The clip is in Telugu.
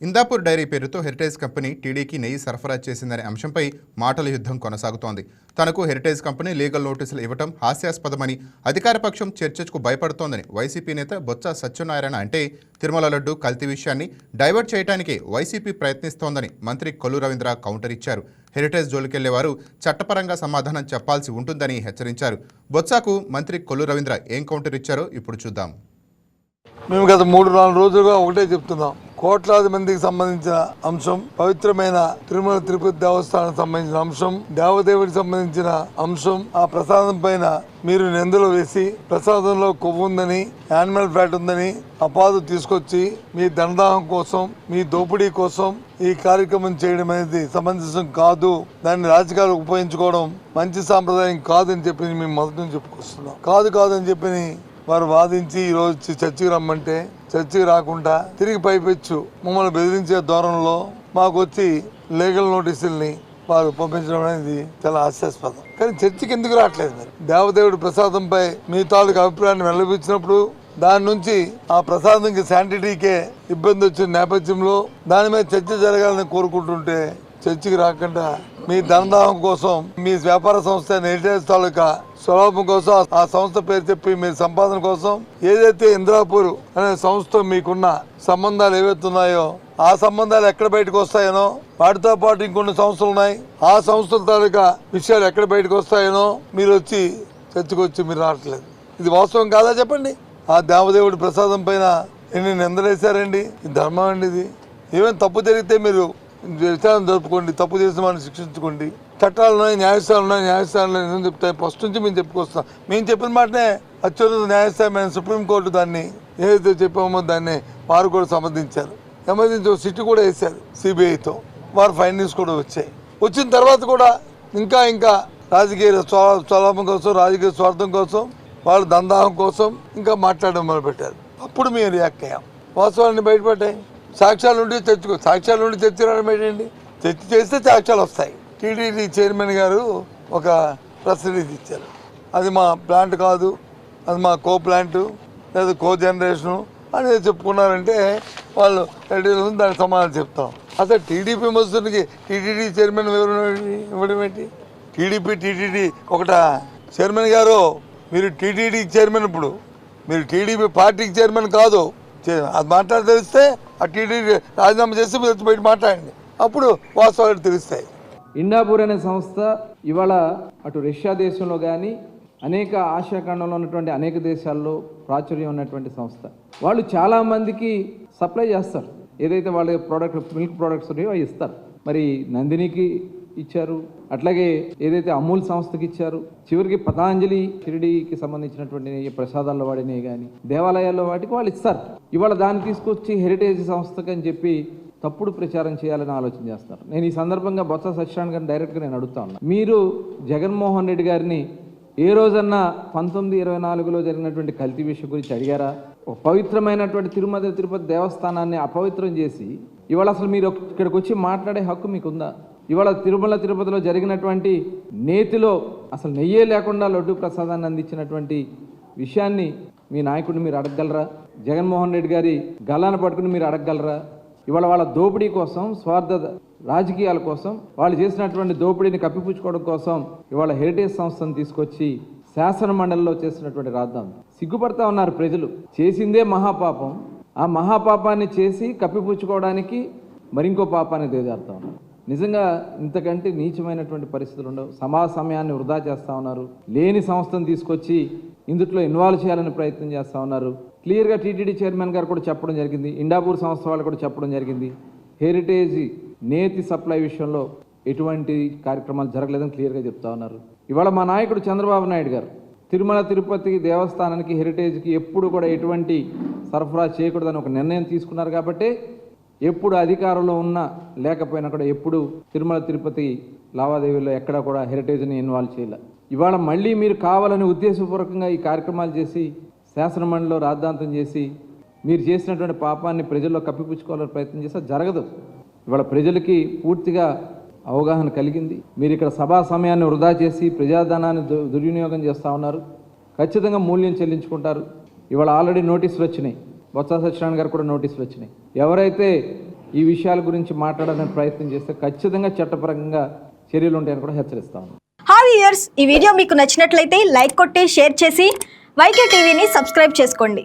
ఇందాపూర్ డైరీ పేరుతో హెరిటేజ్ కంపెనీ టీడీకి నెయ్యి సరఫరా చేసిందనే అంశంపై మాటల యుద్ధం కొనసాగుతోంది. తనకు హెరిటేజ్ కంపెనీ లీగల్ నోటీసులు ఇవ్వటం హాస్యాస్పదమని, అధికార పక్షం చర్చకు భయపడుతోందని వైసీపీ నేత బొత్స సత్యనారాయణ అంటే, తిరుమల లడ్డు కల్తీ విషయాన్ని డైవర్ట్ చేయడానికి వైసీపీ ప్రయత్నిస్తోందని మంత్రి కొల్లు రవీంద్ర కౌంటర్ ఇచ్చారు. హెరిటేజ్ జోలికెళ్లేవారు చట్టపరంగా సమాధానం చెప్పాల్సి ఉంటుందని హెచ్చరించారు. బొత్సకు మంత్రి కొల్లు రవీంద్ర ఏం కౌంటర్ ఇచ్చారో ఇప్పుడు చూద్దాం. మేము గత 3-4 రోజులుగా ఒకటే చెప్తున్నాం. కోట్లాది మందికి సంబంధించిన అంశం, పవిత్రమైన తిరుమల తిరుపతి దేవస్థానం సంబంధించిన అంశం, దేవదేవుడికి సంబంధించిన అంశం. ఆ ప్రసాదం పైన మీరు నిందలు వేసి ప్రసాదంలో కొవ్వు ఉందని, యానిమల్ ఫ్యాట్ ఉందని అపాదు తీసుకొచ్చి మీ దండదాహం కోసం, మీ దోపిడీ కోసం ఈ కార్యక్రమం చేయడం అనేది సమంజసం కాదు. దాన్ని రాజకీయాలు ఉపయోగించుకోవడం మంచి సాంప్రదాయం కాదని చెప్పి మేము మొదటి నుంచి చెప్పుకొస్తున్నాం. కాదని చెప్పి వారు వాదించి ఈరోజు చర్చకి రమ్మంటే చర్చకి రాకుండా తిరిగి పైపెచ్చు మమ్మల్ని బెదిరించే ధోరణిలో మాకు వచ్చి లీగల్ నోటీసుల్ని వారు పంపించడం అనేది చాలా హాస్యాస్పదం. కానీ చర్చకి ఎందుకు రావట్లేదు? మరి దేవదేవుడి ప్రసాదంపై మీ తాలూకు అభిప్రాయాన్ని వెల్లబిచ్చినప్పుడు దాని నుంచి ఆ ప్రసాదంకి శానిటరీకే ఇబ్బంది వచ్చిన నేపథ్యంలో దాని మీద చర్చ జరగాలని కోరుకుంటుంటే చర్చకి రాకుండా మీ దండదాహం కోసం, మీ వ్యాపార సంస్థ హెరిటేజ్ తాలూకా స్వలాభం కోసం, ఆ సంస్థ పేరు చెప్పి మీరు సంపాదన కోసం ఏదైతే ఇంద్రాపూర్ అనే సంస్థ మీకున్న సంబంధాలు ఏవైతే ఉన్నాయో ఆ సంబంధాలు ఎక్కడ బయటకు వస్తాయనో, వాటితో పాటు ఇంకొన్ని సంస్థలు ఉన్నాయి, ఆ సంస్థల తాలూకా విషయాలు ఎక్కడ బయటకు వస్తాయనో మీరు వచ్చి చర్చకు వచ్చి మీరు రావట్లేదు. ఇది వాస్తవం కాదా చెప్పండి? ఆ దేవదేవుడి ప్రసాదం పైన ఎన్ని నిందలేశారండి? ఇది ధర్మం అండి? ఇది ఏమైనా తప్పు జరిగితే మీరు విచారణ జరుపుకోండి, తప్పు చేసిన వాడిని శిక్షించుకోండి. చట్టాలు ఉన్నాయి, న్యాయస్థానాలు ఏం చెప్తాయి? ఫస్ట్ నుంచి మేము చెప్పుకొస్తాం. మేము చెప్పిన మాటనే అత్యున్నత న్యాయస్థానం సుప్రీంకోర్టు దాన్ని ఏదైతే చెప్పామో దాన్ని వారు కూడా సమర్థించారు. సమర్థించి సిట్ కూడా వేశారు సిబిఐతో. వారు ఫైండింగ్స్ కూడా వచ్చాయి. వచ్చిన తర్వాత కూడా ఇంకా రాజకీయ స్వలాభం కోసం, రాజకీయ స్వార్థం కోసం, వాళ్ళ దందాహం కోసం ఇంకా మాట్లాడడం మొదలుపెట్టారు. అప్పుడు మేము రియాక్ట్ అయ్యాం. వాస్తవాన్ని బయటపడ్డాయి. సాక్ష్యాలు ఉండి చర్చ రావడం ఏంటండి? చర్చ చేస్తే సాక్ష్యాలు వస్తాయి. టీటీడీ చైర్మన్ గారు ఒక ప్రెస్ రిలీజ్ ఇచ్చారు. అది మా ప్లాంట్ కాదు, అది మా కో ప్లాంటు లేదా కో జనరేషను అనేది చెప్పుకున్నారంటే వాళ్ళు దానికి సమాధానం చెప్తాం. అసలు టీడీపీ మస్తుడికి టీటీడీ చైర్మన్ ఇవ్వడం ఏంటి? టీటీడీ ఒకట చైర్మన్ గారు, మీరు టీటీడీ చైర్మన్, ఇప్పుడు మీరు టీడీపీ పార్టీకి చైర్మన్ కాదు. అది మాట్లాడి తెలిస్తే ఆ టీటీడీ రాజీనామా చేసి మీరు బయట మాట్లాడండి, అప్పుడు వాస్తవాలు తెలుస్తాయి. ఇండాపూర్ అనే సంస్థ ఇవాళ అటు రష్యా దేశంలో కానీ అనేక ఆసియా ఖండంలో ఉన్నటువంటి అనేక దేశాల్లో ప్రాచుర్యం ఉన్నటువంటి సంస్థ. వాళ్ళు చాలామందికి సప్లై చేస్తారు. ఏదైతే వాళ్ళ మిల్క్ ప్రోడక్ట్స్ ఉన్నాయో అవి ఇస్తారు. మరి నందినికి ఇచ్చారు, అట్లాగే ఏదైతే అమూల్ సంస్థకి ఇచ్చారు, చివరికి పతాంజలి షిరిడీకి సంబంధించినటువంటి ప్రసాదాల్లో వాడినవి కానీ దేవాలయాల్లో వాటికి వాళ్ళు ఇస్తారు. ఇవాళ దాన్ని తీసుకొచ్చి హెరిటేజ్ సంస్థకి అని చెప్పి తప్పుడు ప్రచారం చేయాలని ఆలోచన చేస్తారు. నేను ఈ సందర్భంగా బొత్స సత్యనారాయణ గారిని డైరెక్ట్గా నేను అడుగుతా ఉన్నా, మీరు జగన్మోహన్ రెడ్డి గారిని ఏ రోజన్నా 1924లో జరిగినటువంటి కల్తీ విషయం గురించి అడిగారా? ఒక పవిత్రమైనటువంటి తిరుమల తిరుపతి దేవస్థానాన్ని అపవిత్రం చేసి ఇవాళ అసలు మీరు ఇక్కడికి వచ్చి మాట్లాడే హక్కు మీకుందా? ఇవాళ తిరుమల తిరుపతిలో జరిగినటువంటి నేతిలో అసలు నెయ్యే లేకుండా లడ్డు ప్రసాదాన్ని అందించినటువంటి విషయాన్ని మీ నాయకుడిని మీరు అడగగలరా? జగన్మోహన్ రెడ్డి గారి గల్లాన పట్టుకుని మీరు అడగగలరా? ఇవాళ వాళ్ళ దోపిడీ కోసం, స్వార్థ రాజకీయాల కోసం, వాళ్ళు చేసినటువంటి దోపిడీని కప్పిపుచ్చుకోవడం కోసం ఇవాళ హెరిటేజ్ సంస్థను తీసుకొచ్చి శాసన మండలిలో చేసినటువంటి రాద్దాం. సిగ్గుపడతా ఉన్నారు ప్రజలు. చేసిందే మహాపాపం. ఆ మహాపాపాన్ని చేసి కప్పిపుచ్చుకోవడానికి మరింకో పాపాన్ని దిగజారుతా ఉన్నారు. నిజంగా ఇంతకంటే నీచమైనటువంటి పరిస్థితులు ఉండవు. సమయాన్ని వృధా చేస్తూ ఉన్నారు. లేని సంస్థను తీసుకొచ్చి ఇందులో ఇన్వాల్వ్ చేయాలని ప్రయత్నం చేస్తూ ఉన్నారు. క్లియర్గా టీటీడీ చైర్మన్ గారు కూడా చెప్పడం జరిగింది, ఇండాపూర్ సంస్థ వాళ్ళు కూడా చెప్పడం జరిగింది, హెరిటేజ్ నేతి సప్లై విషయంలో ఎటువంటి కార్యక్రమాలు జరగలేదని క్లియర్గా చెప్తా ఉన్నారు. ఇవాళ మా నాయకుడు చంద్రబాబు నాయుడు గారు తిరుమల తిరుపతి దేవస్థానానికి హెరిటేజ్కి ఎప్పుడు కూడా ఎటువంటి సరఫరా చేయకూడదని ఒక నిర్ణయం తీసుకున్నారు. కాబట్టి ఎప్పుడు అధికారంలో ఉన్నా లేకపోయినా కూడా ఎప్పుడు తిరుమల తిరుపతి లావాదేవీల్లో ఎక్కడా కూడా హెరిటేజ్ని ఇన్వాల్వ్ చేయాలి. ఇవాళ మళ్ళీ మీరు కావాలని ఉద్దేశపూర్వకంగా ఈ కార్యక్రమాలు చేసి శాసనమండలిలో రాద్ధాంతం చేసి మీరు చేసినటువంటి పాపాన్ని ప్రజల్లో కప్పిపుచ్చుకోవాలని ప్రయత్నం చేస్తే జరగదు. ఇవాళ ప్రజలకి పూర్తిగా అవగాహన కలిగింది. మీరు ఇక్కడ సభా సమయాన్ని వృధా చేసి ప్రజాధనాన్ని దుర్వినియోగం చేస్తూ ఉన్నారు. ఖచ్చితంగా మూల్యం చెల్లించుకుంటారు. ఇవాళ ఆల్రెడీ నోటీసులు వచ్చినాయి. బొత్స సత్యనారాయణ గారు కూడా నోటీసులు వచ్చినాయి. ఎవరైతే ఈ విషయాల గురించి మాట్లాడాలని ప్రయత్నం చేస్తే ఖచ్చితంగా చట్టపరంగా చర్యలు ఉంటాయని కూడా హెచ్చరిస్తాను. హాయ్ వ్యూయర్స్, ఈ వీడియో మీకు నచ్చినట్లయితే లైక్ కొట్టి షేర్ చేసి వైకే టీవీని సబ్స్క్రైబ్ చేసుకోండి.